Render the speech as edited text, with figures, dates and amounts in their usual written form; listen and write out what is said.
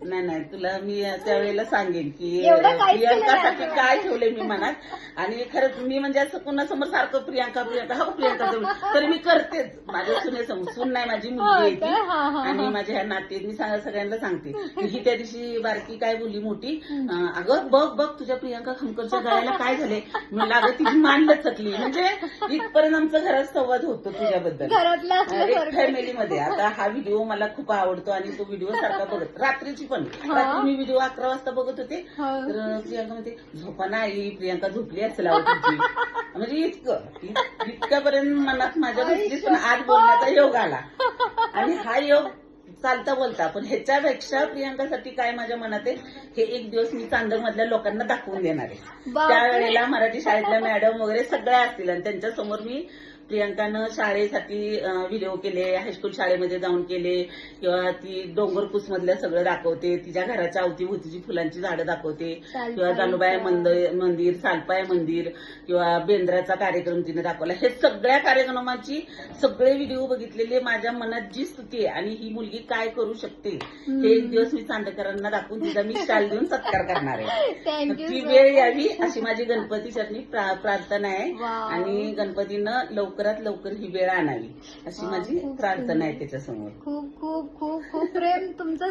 नाही नाही, तुला मी त्यावेळेला सांगेन की एवढं काहीच केलं प्रियांकासाठी नाही. काय ठेवलंय मी मनात. आणि खरंच मी म्हणजे असं कोणासमोर सारखं प्रियांका प्रियांका हा प्रियांका तर मी करतेच. माझ्या सुनेसमोर, सून नाही माझी मुलगी आहे काय? हा, हा, ती. आणि हा. माझ्या ह्या नाते मी सगळ्यांना सांगते की ही त्या दिवशी बारकी काय बोलली मोठी, अगं बघ बघ तुझ्या प्रियांका खमकरच्या गळ्याला काय झाले. म्हणलं अगं तिची मान लचकली. म्हणजे इथपर्यंत आमचं घरात संवाद होतो तुझ्याबद्दल घरातलं एक असल्यासारखं. फॅमिलीमध्ये. आता हा व्हिडिओ मला खूप आवडतो आणि तो व्हिडिओ सारखा बघत रात्रीची पण रात्री मी व्हिडिओ 11 वाजता बघत होते. तर प्रियांका म्हणते झोपा नाही, प्रियांका झोपली असेल अहो तुझी. म्हणजे इतक्यापर्यंत मनात माझ्या बसलीच. पण आज बोलण्याचा योग आला आणि हा योग चालता बोलता. पण ह्याच्यापेक्षा प्रियांकासाठी काय माझ्या मनात आहे, हे एक दिवस मी चांदर मधल्या लोकांना दाखवून देणार आहे. त्यावेळेला मराठी शाळेतल्या मॅडम वगैरे सगळ्या असतील आणि त्यांच्या समोर मी प्रियांकानं शाळेसाठी व्हिडिओ केले, हायस्कूल शाळेमध्ये जाऊन केले, किंवा ती डोंगरपूस मधलं सगळं दाखवते, तिच्या घराच्या अवतीभोवतीची फुलांची झाडं दाखवते, किंवा जानुबाई मंदिर, सालपाय मंदिर, किंवा बेंद्राचा कार्यक्रम तिने दाखवला. हे सगळ्या कार्यक्रमाची सगळे व्हिडिओ बघितलेले. माझ्या मनात जी स्तुती आहे आणि ही मुलगी काय करू शकते हे एक दिवस मी चांदकरांना दाखवून तिचा मी शाल देऊन सत्कार करणार आहे. ती वेळ यावी अशी माझी गणपती चरणी प्रार्थना आहे. आणि गणपतीनं लवकरात लवकर ही वेळ आणावी अशी माझी प्रार्थना आहे त्याच्यासमोर. खूप खूप खूप खूप प्रेम तुमचं